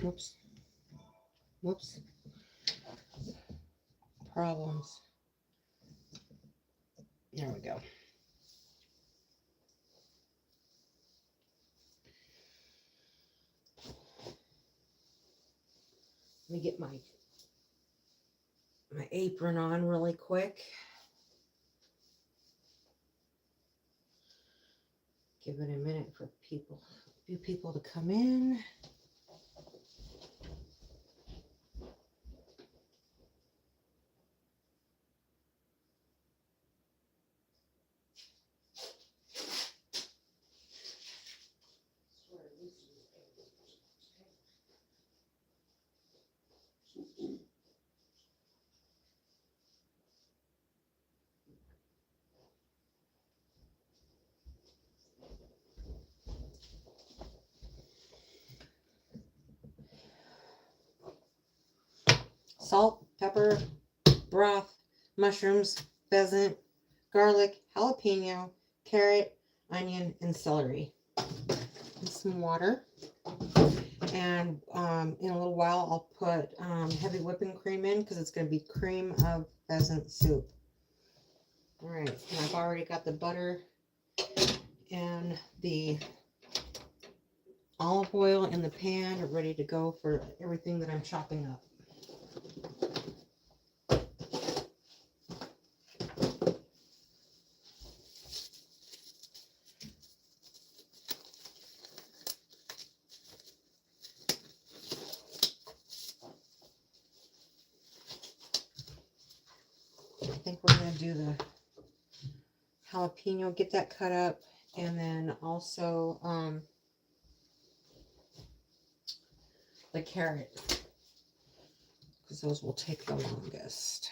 Whoops. Whoops. Problems. There we go. Let me get my apron on really quick. Give it a minute for a few people to come in. Salt, pepper, broth, mushrooms, pheasant, garlic, jalapeno, carrot, onion, and celery. And some water. And in a little while, I'll put heavy whipping cream in because it's going to be cream of pheasant soup. All right, and I've already got the butter and the olive oil in the pan ready to go for everything that I'm chopping up. I think we're going to do the jalapeno, get that cut up, and then also the carrot, because those will take the longest.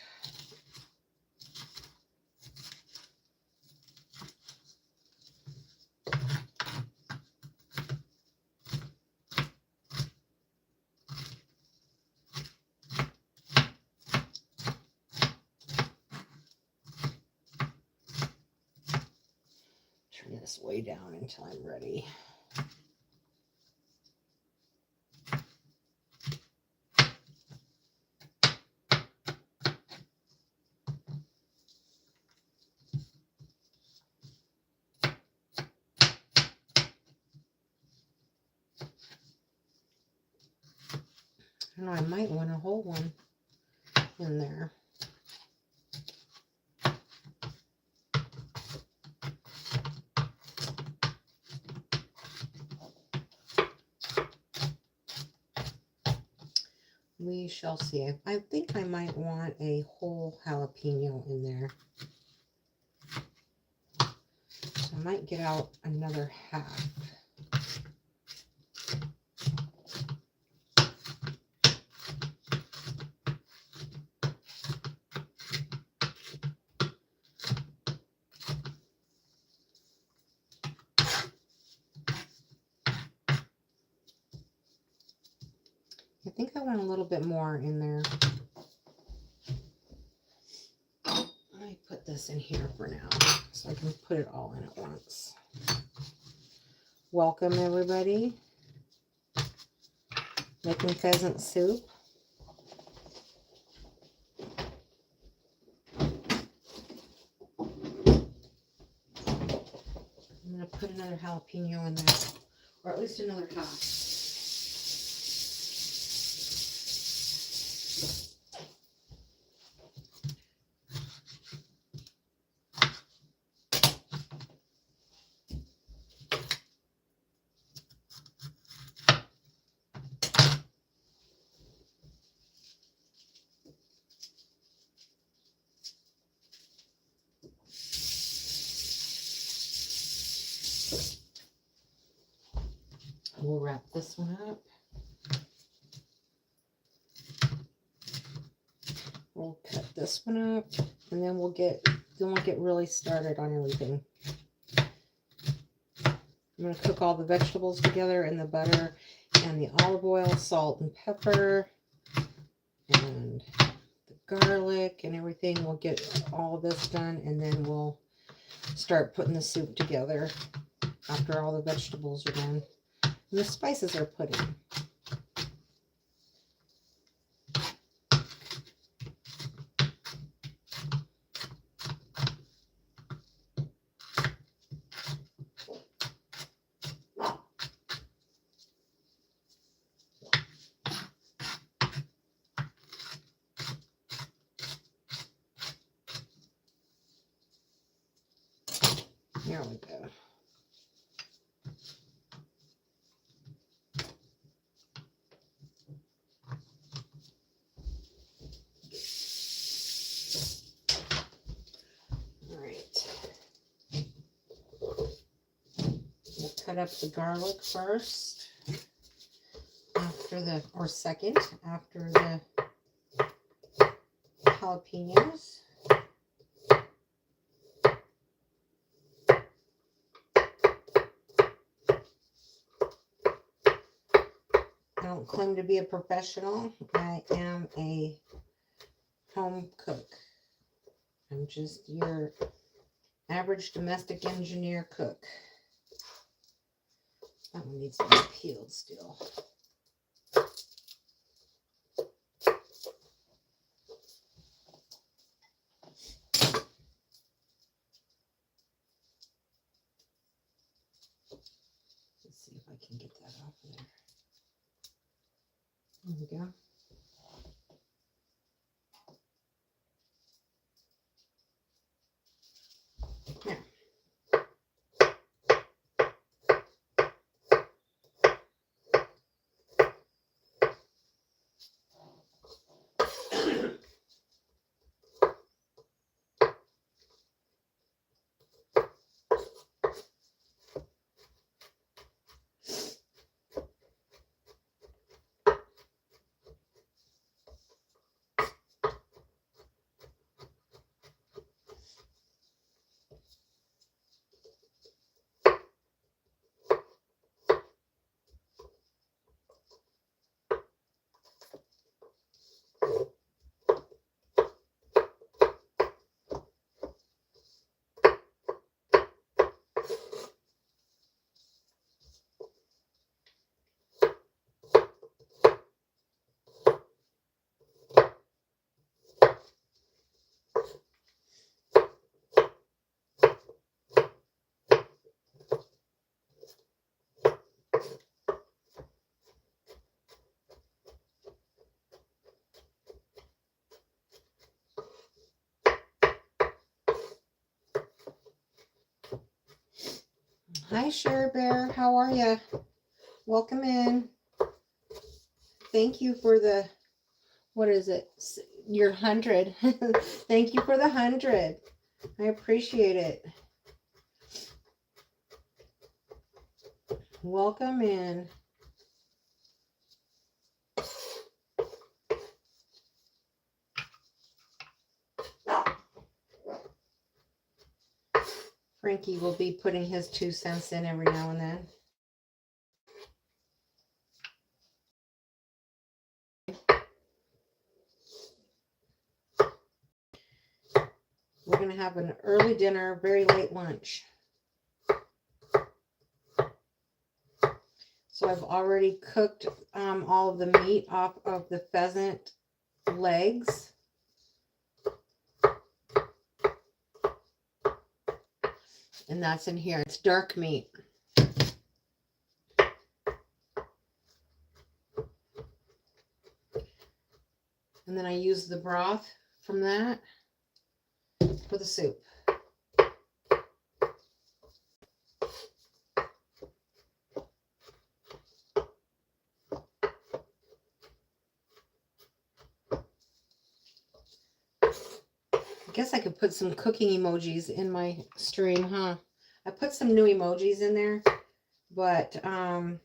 Turn this way down until I'm ready. I don't know, I might want a whole one in there. We shall see. I think I might want a whole jalapeno in there. So I might get out another half. I think I want a little bit more in there. Let me put this in here for now so I can put it all in at once. Welcome, everybody. Making pheasant soup. I'm going to put another jalapeno in there, or at least another half. We'll wrap this one up. We'll cut this one up, and then we'll get really started on everything. I'm going to cook all the vegetables together and the butter and the olive oil, salt and pepper, and the garlic and everything. We'll get all this done, and then we'll start putting the soup together after all the vegetables are done. And the spices are put in. Here we go. All right. We'll cut up the garlic first, or second, after the jalapenos. I don't claim to be a professional. I am a home cook. I'm just your average domestic engineer cook. That one needs to be peeled still. Let's see if I can get that off of there. There we go. Now, hi, Sure Bear. How are you? Welcome in. Thank you for the, what is it? Your 100. Thank you for the 100. I appreciate it. Welcome in. Frankie will be putting his 2 cents in every now and then. We're going to have an early dinner, very late lunch. So I've already cooked all of the meat off of the pheasant legs. And that's in here. It's dark meat. And then I use the broth from that for the soup. I guess I could put some cooking emojis in my stream, huh? I put some new emojis in there, but I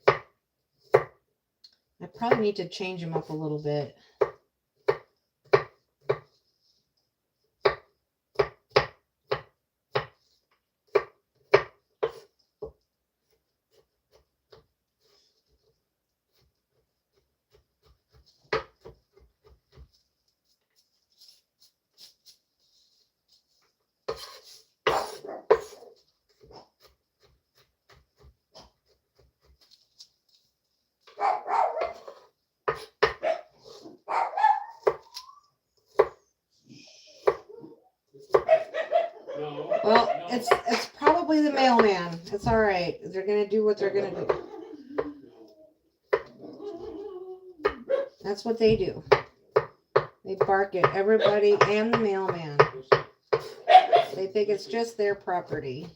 probably need to change them up a little bit. Well, it's probably the mailman. It's all right. They're gonna do what they're gonna do. That's what they do. They bark at everybody and the mailman. They think it's just their property.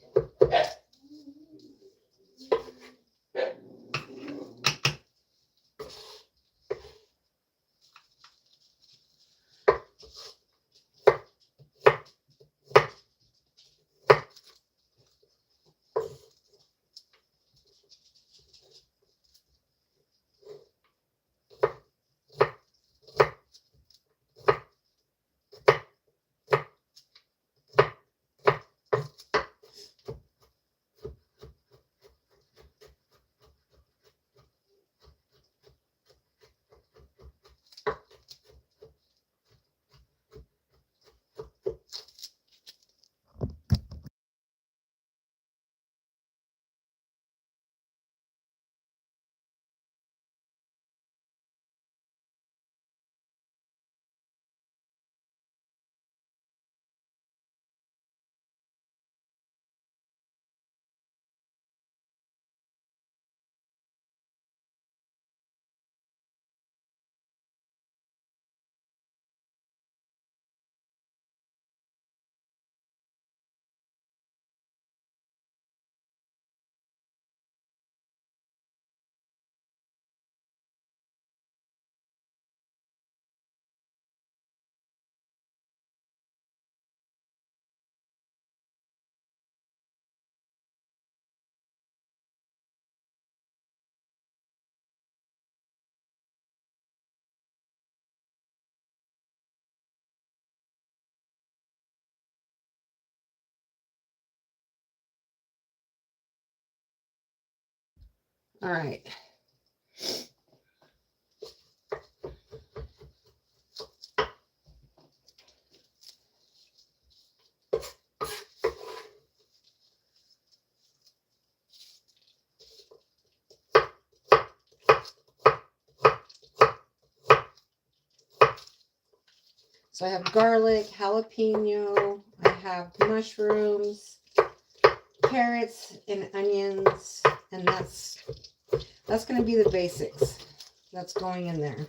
All right. So I have garlic, jalapeno, I have mushrooms, carrots, and onions, and that's going to be the basics that's going in there.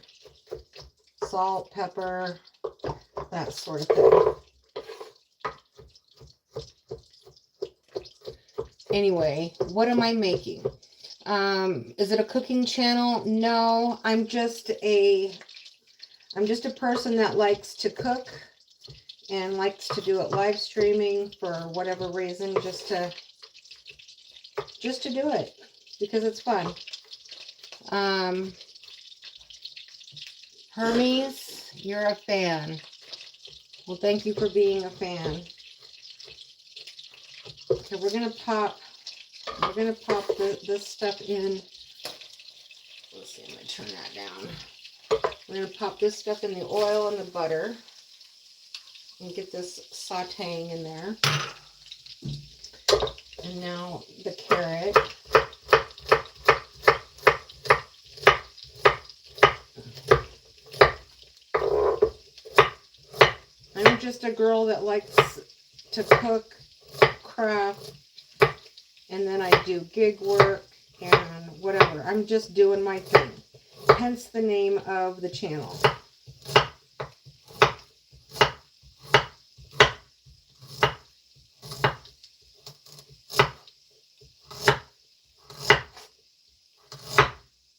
Salt, pepper, that sort of thing. Anyway, what am I making? Is it a cooking channel? No, I'm just a person that likes to cook and likes to do it live streaming for whatever reason, just to do it because it's fun. Hermes, you're a fan. Well, thank you for being a fan. Okay, we're gonna pop this stuff in. Let's see, I'm gonna turn that down. We're gonna pop this stuff in the oil and the butter and get this sauteing in there. And now the carrot. I'm just a girl that likes to cook, craft, and then I do gig work and whatever. I'm just doing my thing. Hence the name of the channel.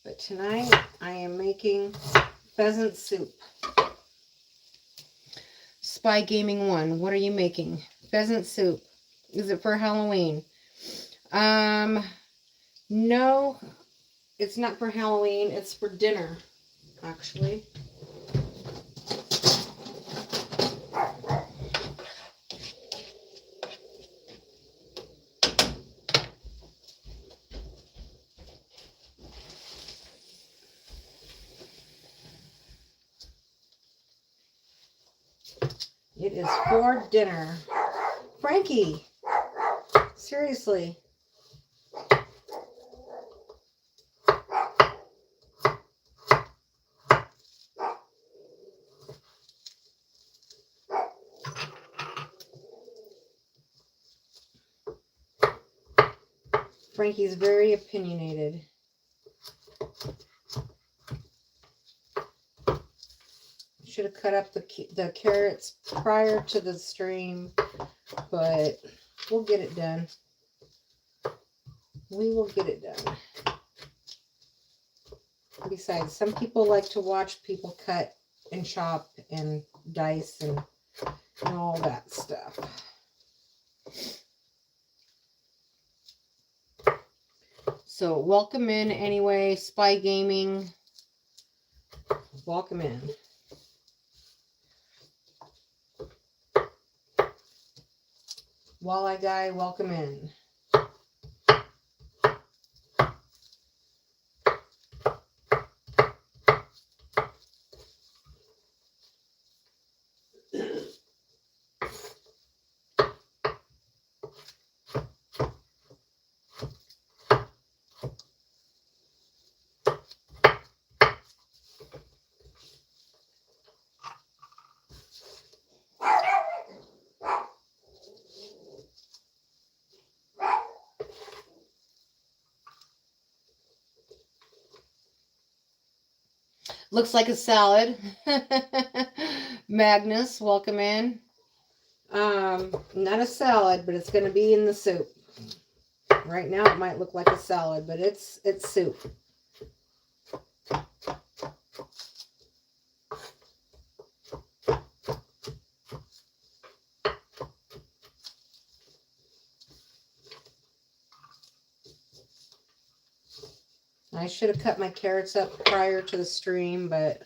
But tonight I am making pheasant soup. Spy Gaming 1, what are you making? Pheasant soup. Is it for Halloween? No, it's not for Halloween. It's for dinner, actually. It is for dinner. Frankie, seriously. Frankie's very opinionated. Should have cut up the carrots prior to the stream, but we'll get it done. We will get it done. Besides, some people like to watch people cut and chop and dice and all that stuff. So welcome in anyway, Spy Gaming. Welcome in. Walleye Guy, welcome in. Looks like a salad. Magnus, welcome in. Not a salad, but it's going to be in the soup. Right now it might look like a salad, but it's soup. I should have cut my carrots up prior to the stream, but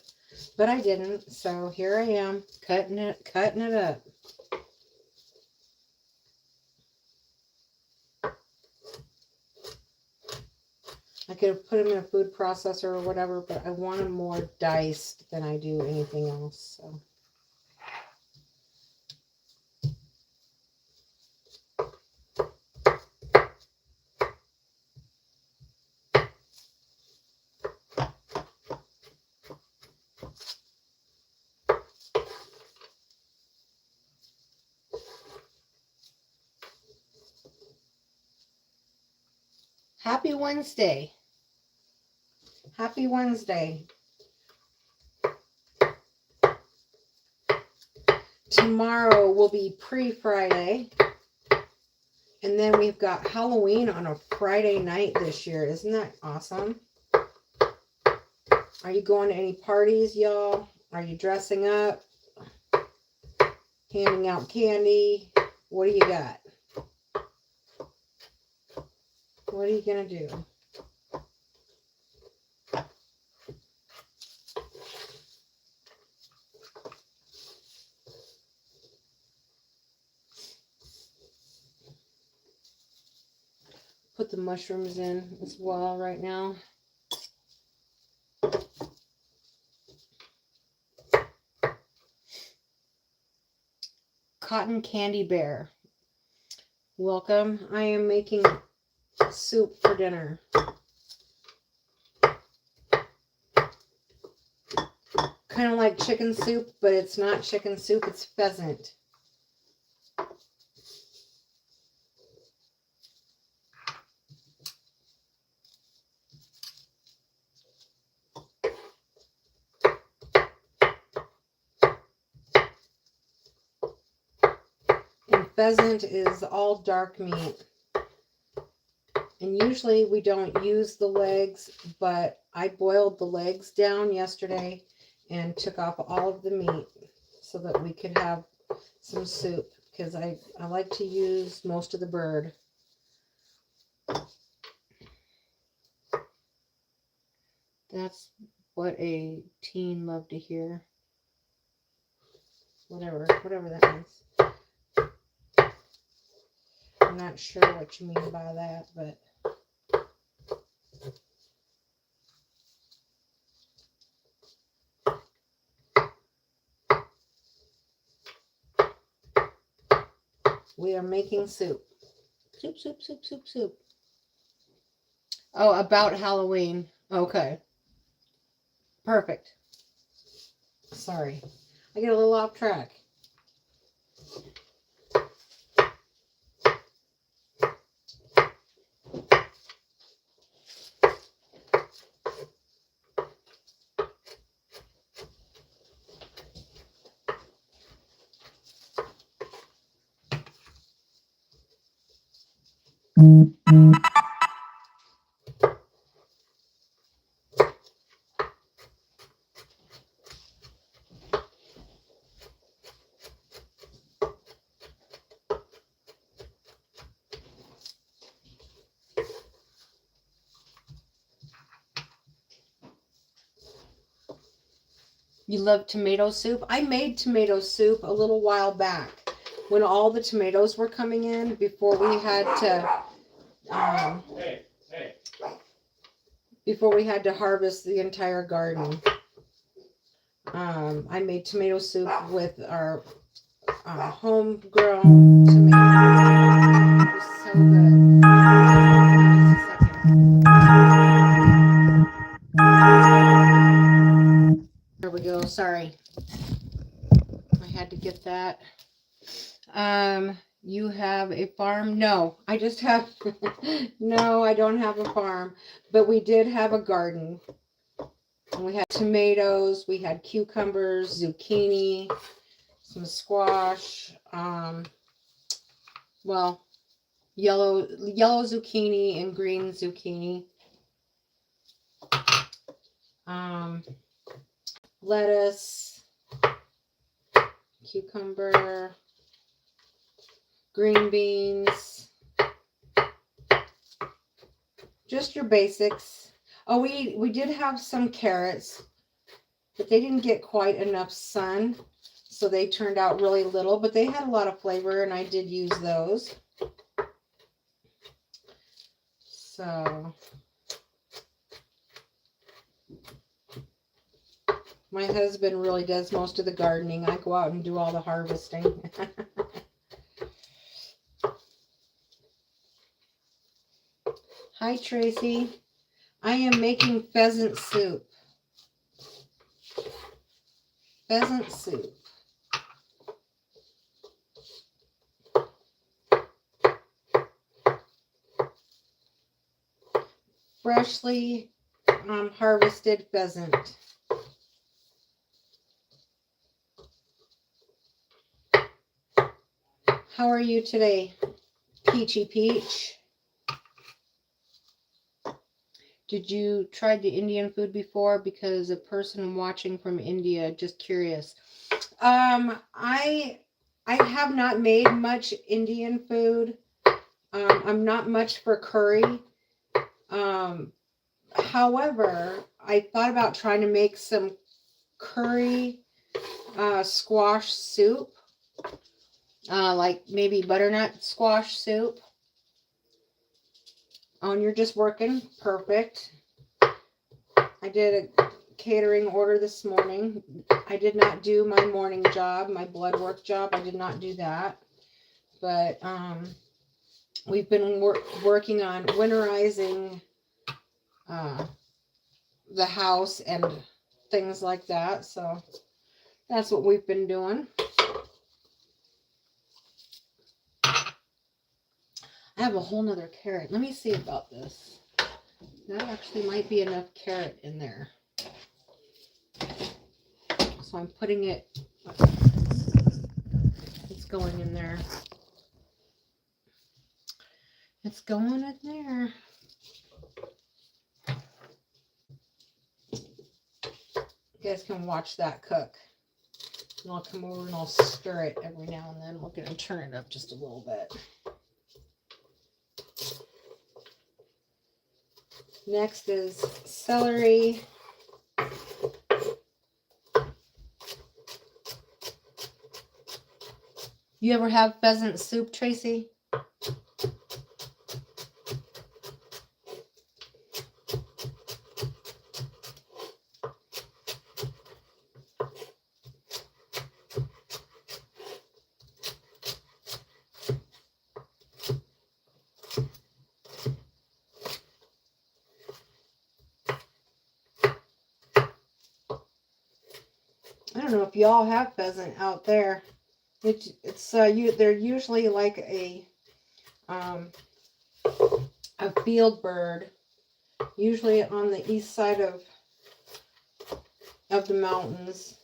I didn't. So here I am, cutting it up. I could have put them in a food processor or whatever, but I want them more diced than I do anything else. So. Happy Wednesday. Happy Wednesday. Tomorrow will be pre-Friday. And then we've got Halloween on a Friday night this year. Isn't that awesome? Are you going to any parties, y'all? Are you dressing up? Handing out candy? What do you got? What are you going to do? Put the mushrooms in as well right now. Cotton Candy Bear. Welcome. I am making soup for dinner. Kind of like chicken soup, but it's not chicken soup, it's pheasant. And pheasant is all dark meat. And usually we don't use the legs, but I boiled the legs down yesterday and took off all of the meat so that we could have some soup, because I like to use most of the bird. That's what a teen loved to hear. Whatever that means. I'm not sure what you mean by that, but we are making soup. Soup. Oh, about Halloween. Okay. Perfect. Sorry. I get a little off track. You love tomato soup? I made tomato soup a little while back when all the tomatoes were coming in before we had to before we had to harvest the entire garden. I made tomato soup with our homegrown tomatoes. It was so good. Just a second. There we go. Sorry. I had to get that. You have a farm? No, I just have, no, I don't have a farm, but we did have a garden. And we had tomatoes, we had cucumbers, zucchini, some squash, well, yellow zucchini and green zucchini, lettuce, cucumber, green beans, just your basics. Oh, we did have some carrots, but they didn't get quite enough sun, so they turned out really little, but they had a lot of flavor, and I did use those. So my husband really does most of the gardening. I go out and do all the harvesting. Hi, Tracy. I am making pheasant soup. Pheasant soup. Freshly harvested pheasant. How are you today, Peachy Peach? Did you try the Indian food before? Because a person watching from India, just curious. I have not made much Indian food. I'm not much for curry. However, I thought about trying to make some curry squash soup. Like maybe butternut squash soup. Oh, and you're just working. Perfect. I did a catering order this morning. I did not do my morning job, my blood work job. I did not do that. But we've been working on winterizing the house and things like that. So that's what we've been doing. I have a whole nother carrot. Let me see about this. That actually might be enough carrot in there. So I'm putting it, it's going in there. It's going in there. You guys can watch that cook. And I'll come over and I'll stir it every now and then. We're going to turn it up just a little bit. Next is celery. You ever have pheasant soup, Tracy? I don't know if y'all have pheasant out there. They're usually like a field bird, usually on the east side of the mountains.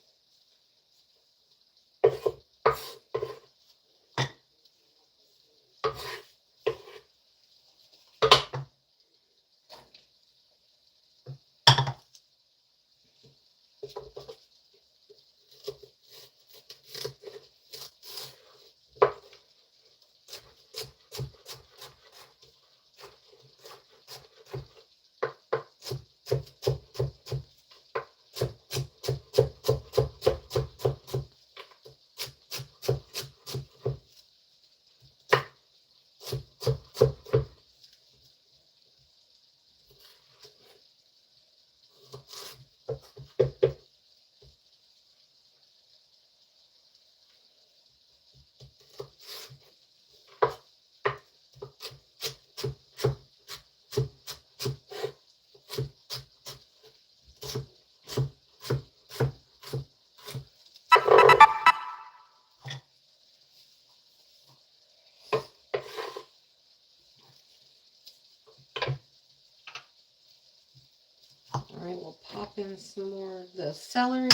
pop in some more of the celery.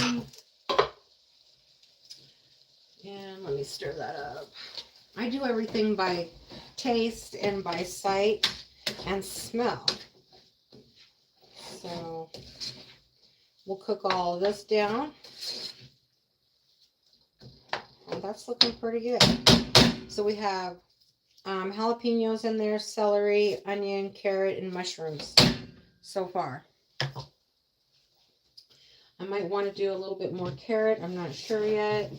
And let me stir that up. I do everything by taste and by sight and smell. So we'll cook all of this down. Oh, that's looking pretty good. So we have jalapenos in there, celery, onion, carrot, and mushrooms so far. I might want to do a little bit more carrot. I'm not sure yet.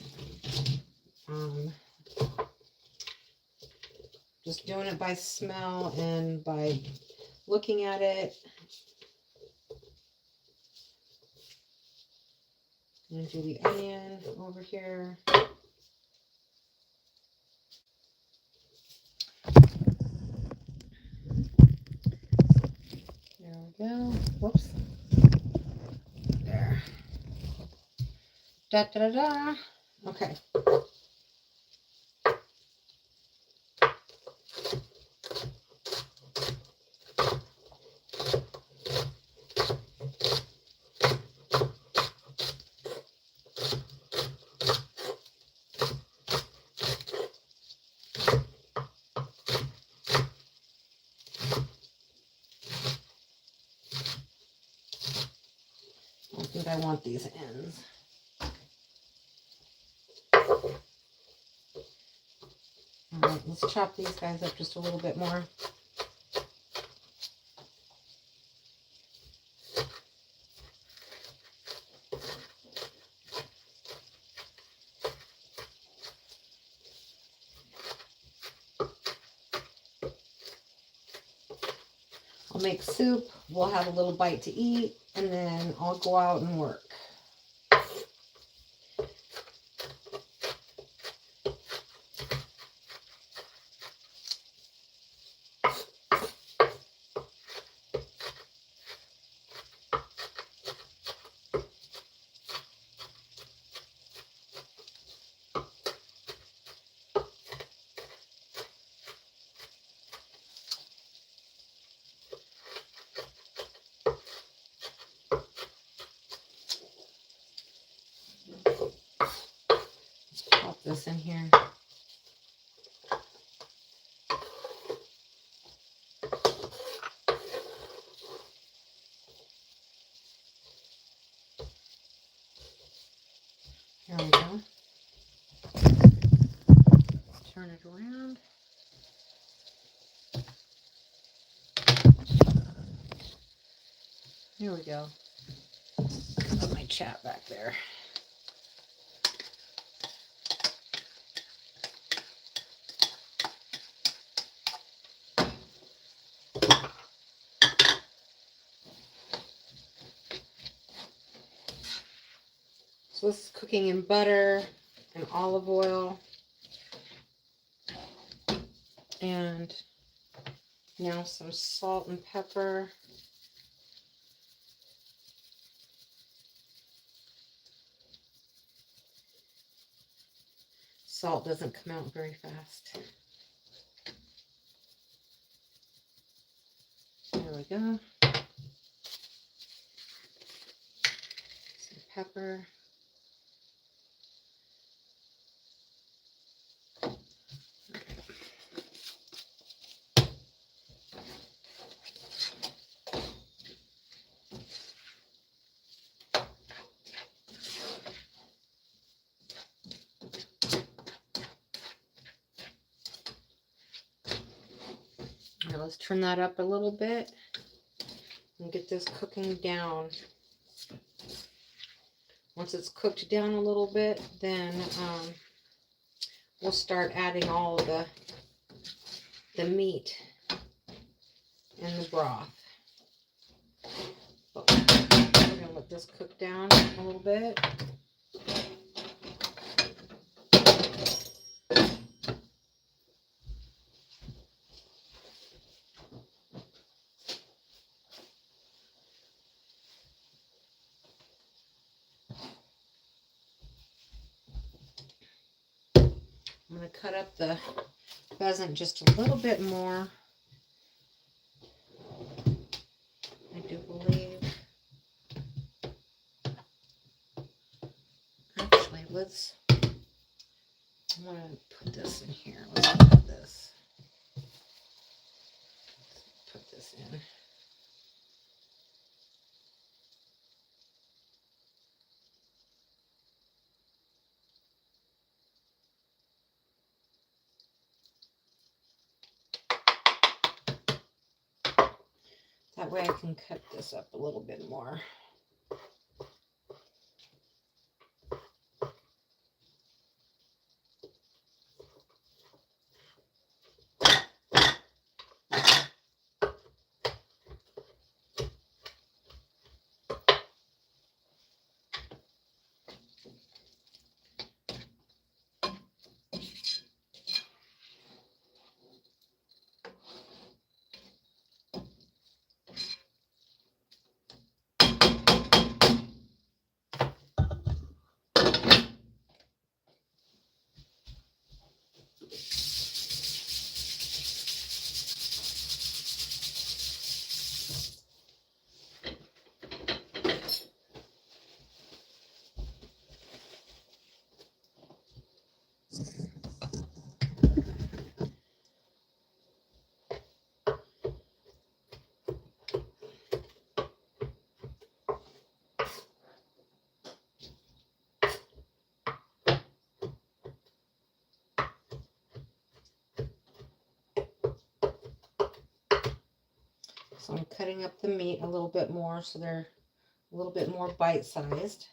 Just doing it by smell and by looking at it. I'm going to do the onion over here. There we go. Whoops. There. Da da da da. Okay. I think I want these ends. All right, let's chop these guys up just a little bit more. I'll make soup, we'll have a little bite to eat, and then I'll go out and work. Pop this in here. There we go. Turn it around. There we go. Put my chat back there. So this is cooking in butter and olive oil. And now some salt and pepper. Salt doesn't come out very fast. There we go. Some pepper. Now let's turn that up a little bit and get this cooking down. Once it's cooked down a little bit, then we'll start adding all of the meat and the broth. But we're going to let this cook down a little bit. I'm going to cut up the pheasant just a little bit more. I do believe. let's, I want to put this in here. Let's put this. Put this in. That way I can cut this up a little bit more. So I'm cutting up the meat a little bit more so they're a little bit more bite-sized.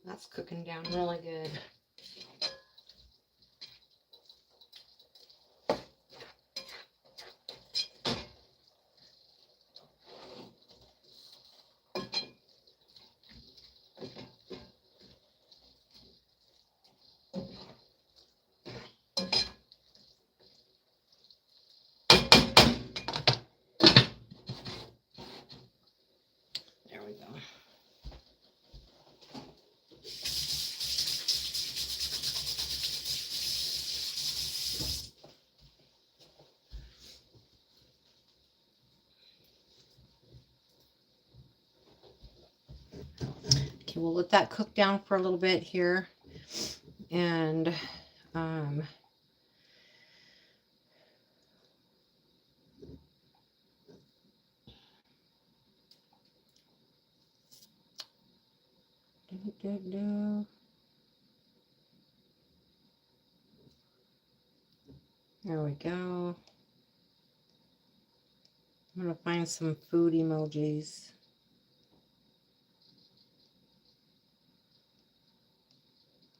That's cooking down really good. There we go. Okay, we'll let that cook down for a little bit here. And there we go. I'm going to find some food emojis.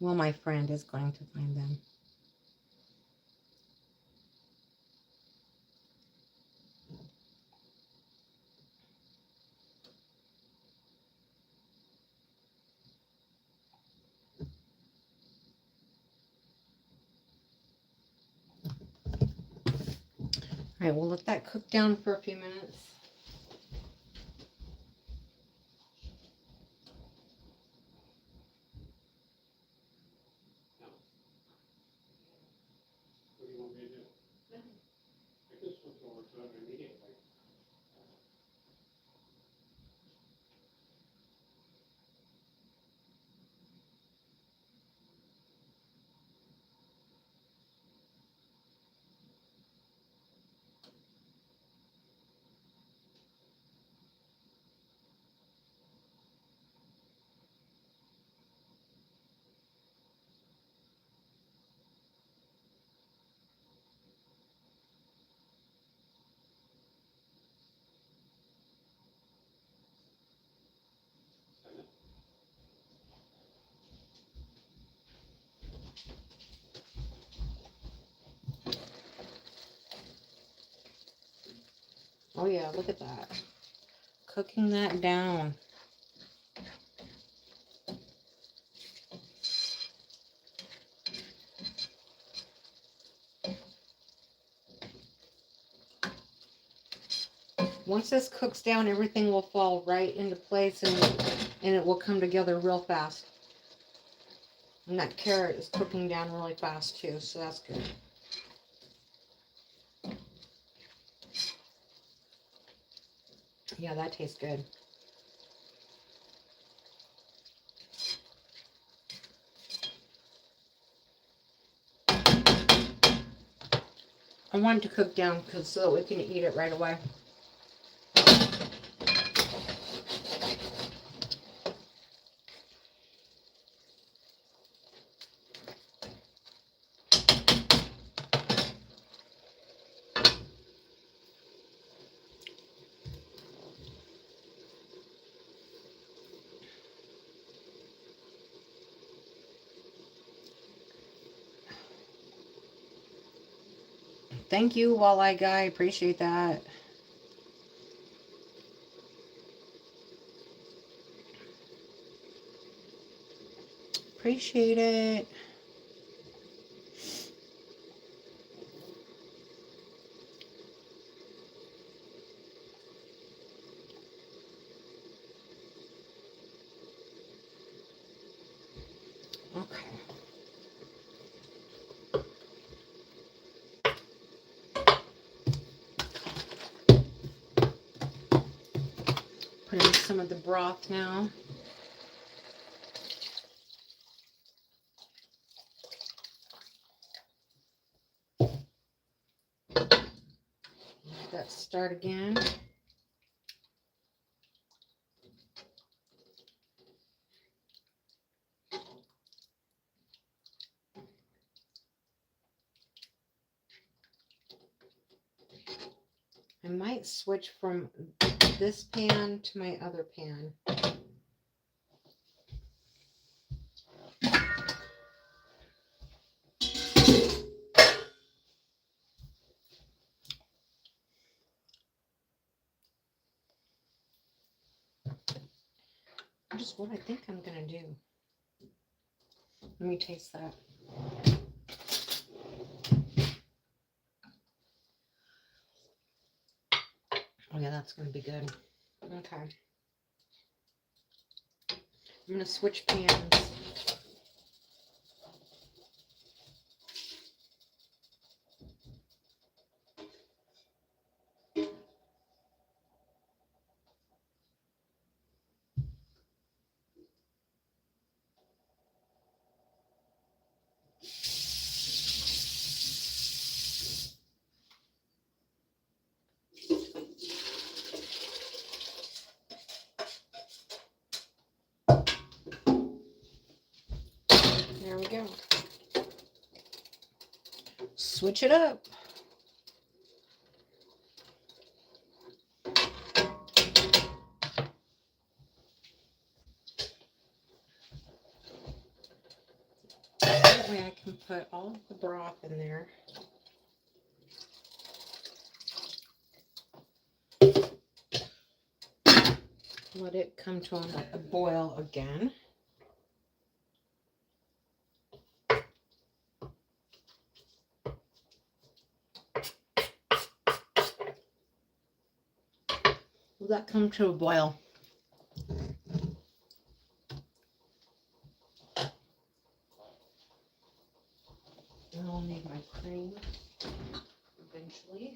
Well, my friend is going to find them. All right, we'll let that cook down for a few minutes. Oh yeah, look at that. Cooking that down. Once this cooks down, everything will fall right into place and it will come together real fast. And that carrot is cooking down really fast too, so that's good. Yeah, that tastes good. I want it to cook down so that we can eat it right away. Thank you, Walleye Guy. Appreciate that. Appreciate it. Okay. Put in some of the broth now. Let that start again. I might switch from this pan to my other pan. Just what I think I'm gonna do. Let me taste that. Oh yeah, that's gonna be good. Okay. I'm gonna switch pans. There we go. Switch it up. That way I can put all of the broth in there. Let it come to a boil again. Will that come to a boil? And I'll need my cream eventually.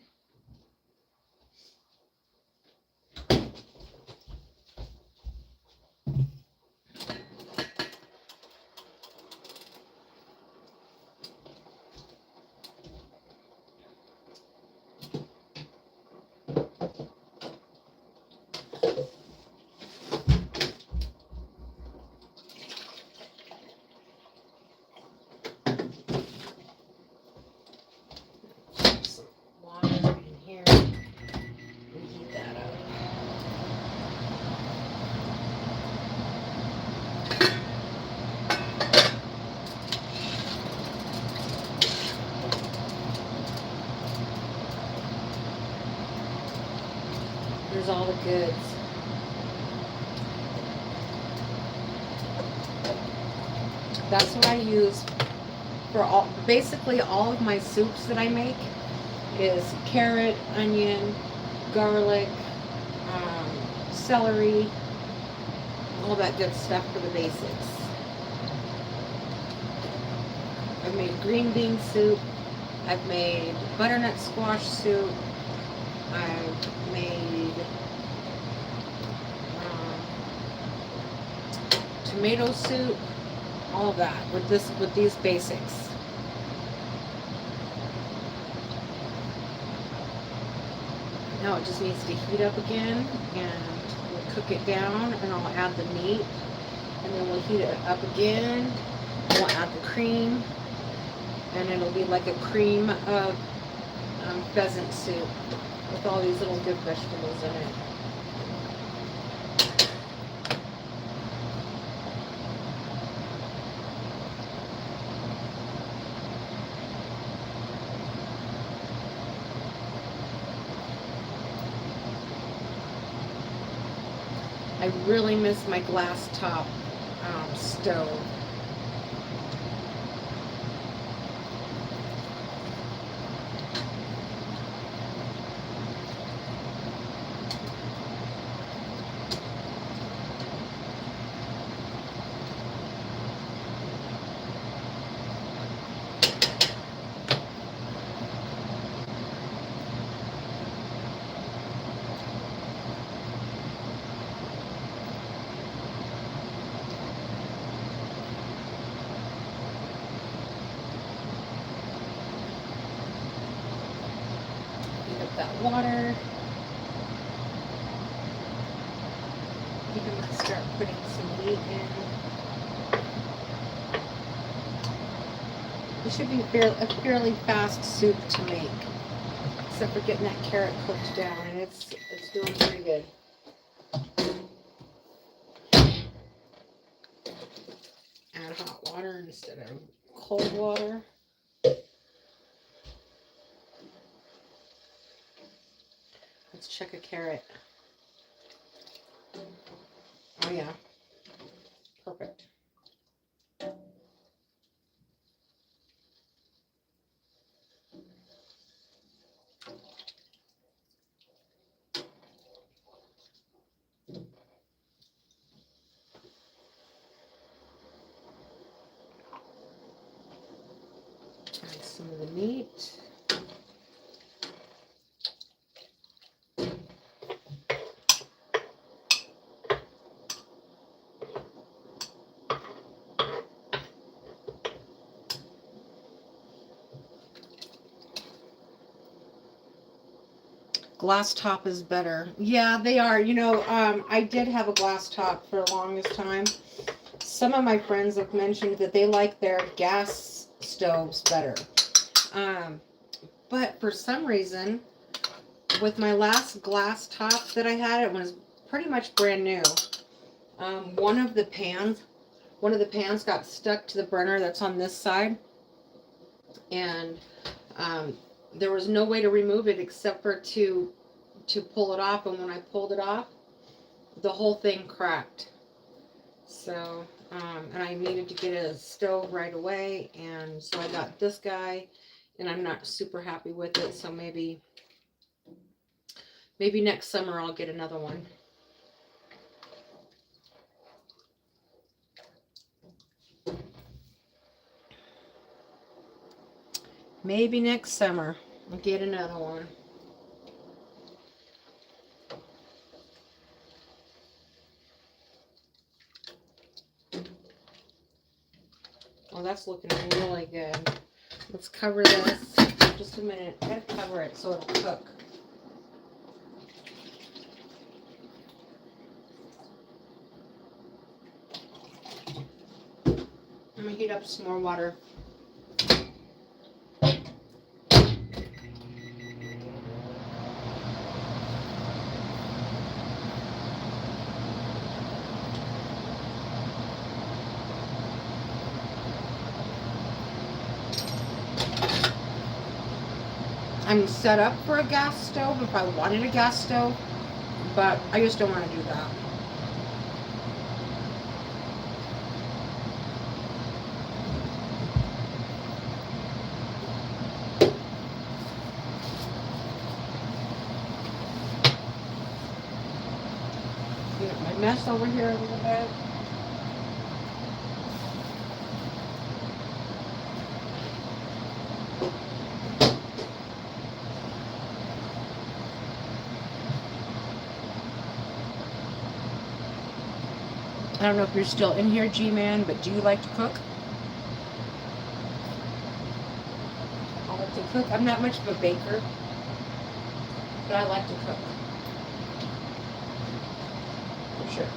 Some water. There's all the goods. That's what I use for basically all of my soups that I make is carrot, onion, garlic, celery, all that good stuff for the basics. I've made green bean soup. I've made butternut squash soup. I've made tomato soup. All of that with these basics. Now it just needs to heat up again, and we'll cook it down, and I'll add the meat, and then we'll heat it up again. We'll add the cream, and it'll be like a cream of pheasant soup with all these little good vegetables in it. I really miss my glass top stove. That water. You can start putting some meat in. It should be a fairly fast soup to make, except for getting that carrot cooked down, and it's doing pretty good. Add hot water instead of cold water. Let's check a carrot. Oh yeah, perfect. Add some of the meat. Glass top is better. Yeah, they are. You know, I did have a glass top for the longest time. Some of my friends have mentioned that they like their gas stoves better. But for some reason, with my last glass top that I had, it was pretty much brand new. One of the pans got stuck to the burner that's on this side. And there was no way to remove it except for to pull it off, and when I pulled it off, the whole thing cracked. So and I needed to get a stove right away, and so I got this guy, and I'm not super happy with it, so maybe next summer I'll get another one. Maybe next summer I'll get another one. Oh, that's looking really good. Let's cover this. Just a minute. I gotta cover it so it'll cook. I'm gonna heat up some more water. I'm set up for a gas stove if I wanted a gas stove, but I just don't want to do that. Get my mess over here a little bit. I don't know if you're still in here, G-Man, but do you like to cook? I like to cook. I'm not much of a baker, but I like to cook. For sure.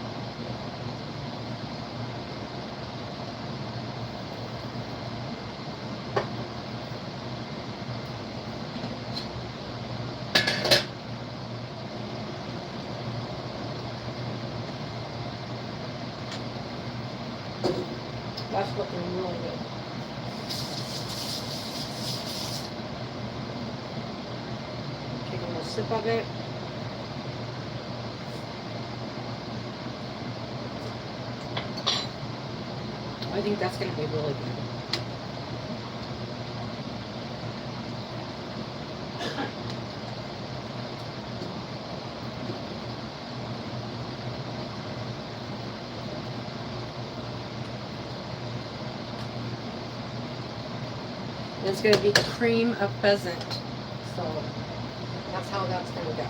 That's looking really good. Taking a sip of it. I think that's going to be really good. And it's going to be cream of pheasant. So that's how that's going to go.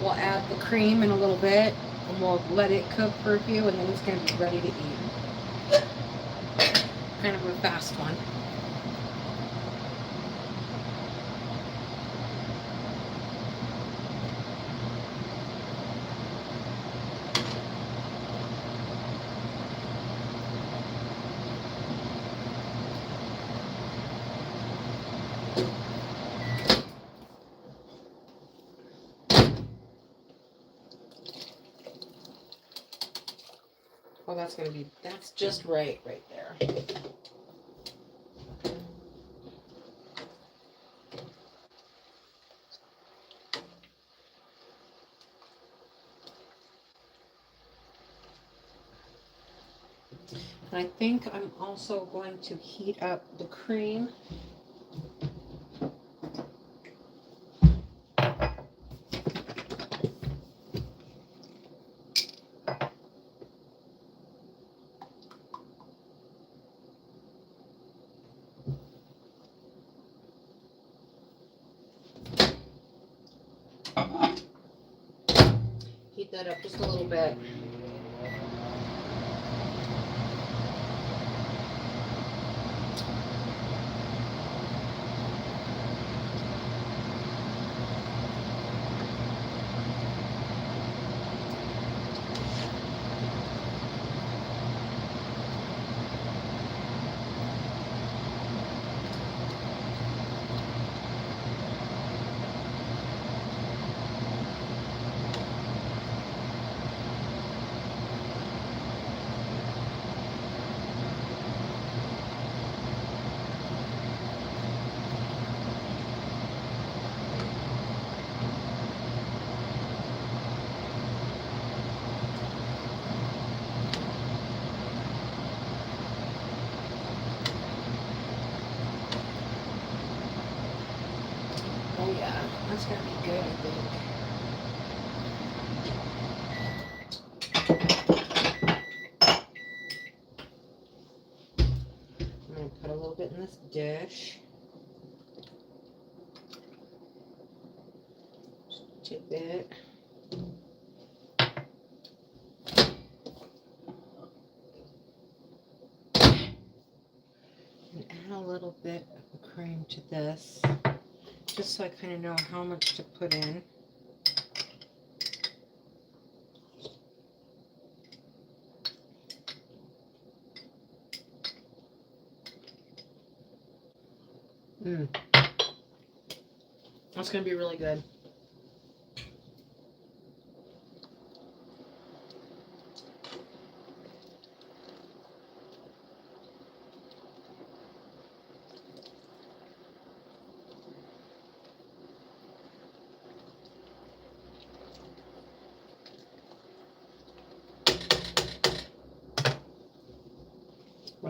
We'll add the cream in a little bit and we'll let it cook for a few and then it's going to be ready to eat. Kind of a fast one. Oh, that's just right there. And I think I'm also going to heat up the cream. Heat that up just a little bit. Oh yeah, that's gonna be good, I think. I'm gonna put a little bit in this dish. Just a tidbit. And add a little bit of the cream to this, just so I kind of know how much to put in. That's going to be really good.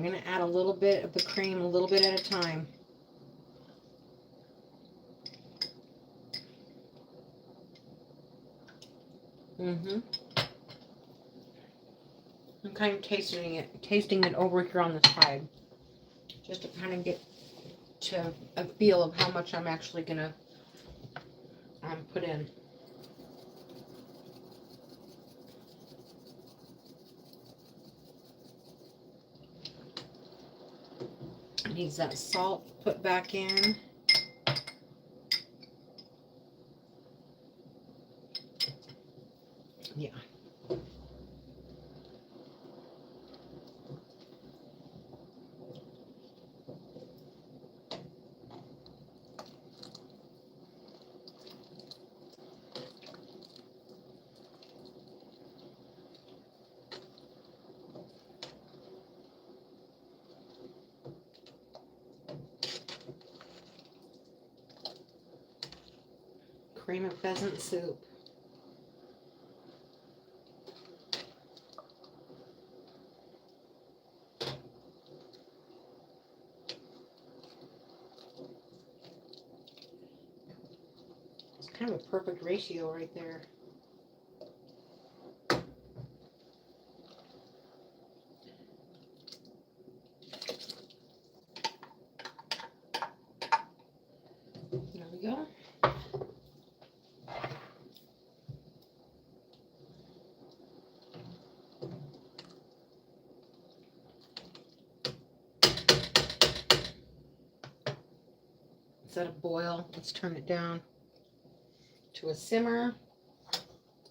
We're going to add a little bit of the cream, a little bit at a time. I'm kind of tasting it over here on the side, just to kind of get to a feel of how much I'm actually going to put in. It needs that salt put back in. Yeah. Cream of pheasant soup. It's kind of a perfect ratio right there. There we go. It's at a boil. Let's turn it down to a simmer.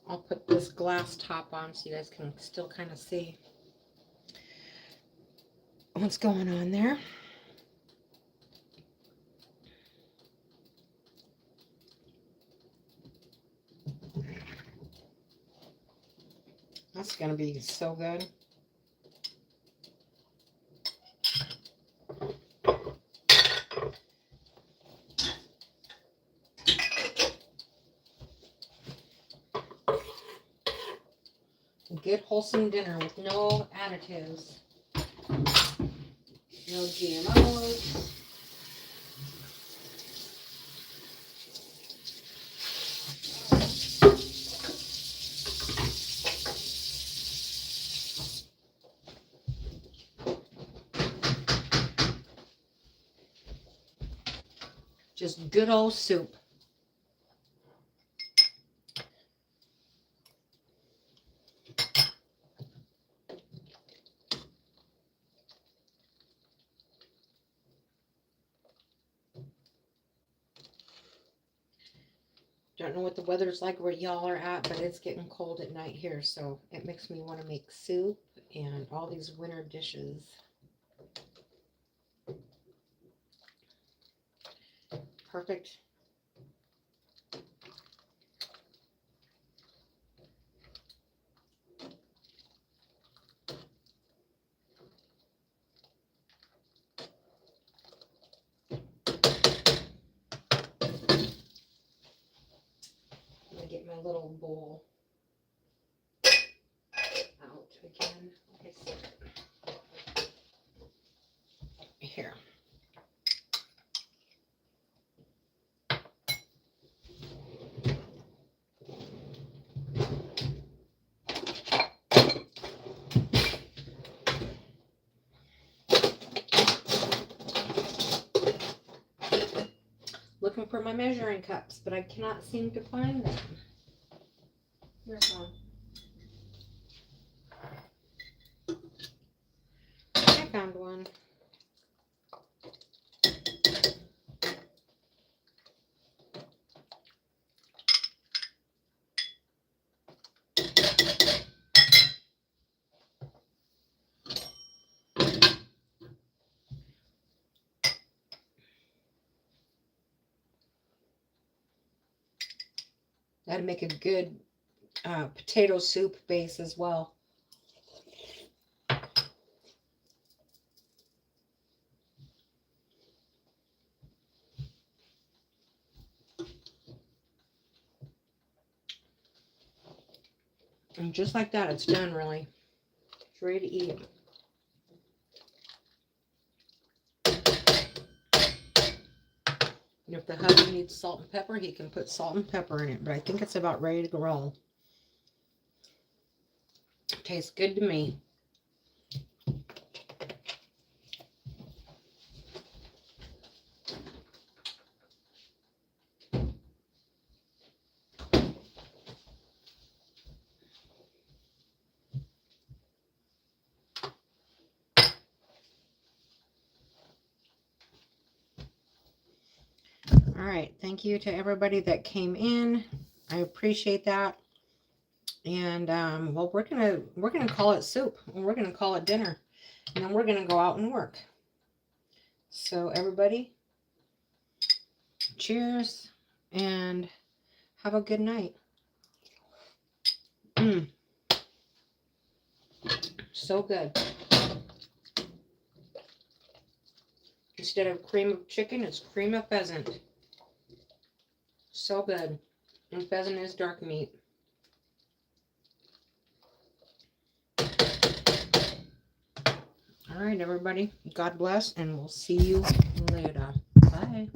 I'll put this glass top on so you guys can still kind of see what's going on there. That's going to be so good. A good wholesome dinner with no additives, no GMOs. Just good old soup. Don't know what the weather's like where y'all are at, but it's getting cold at night here, so it makes me want to make soup and all these winter dishes. Perfect. I'm gonna get my little bowl out again. Here. Looking for my measuring cups, but I cannot seem to find them. Here's one. I found one. That'd make a good potato soup base as well. And just like that, it's done really. It's ready to eat. If the hubby needs salt and pepper, he can put salt and pepper in it. But I think it's about ready to roll. Tastes good to me. All right, thank you to everybody that came in. I appreciate that. And well, we're gonna call it soup, and we're gonna call it dinner, and then we're gonna go out and work. So everybody, cheers, and have a good night. So good. Instead of cream of chicken, it's cream of pheasant. So good. And pheasant is dark meat. All right, everybody. God bless, and we'll see you later. Bye.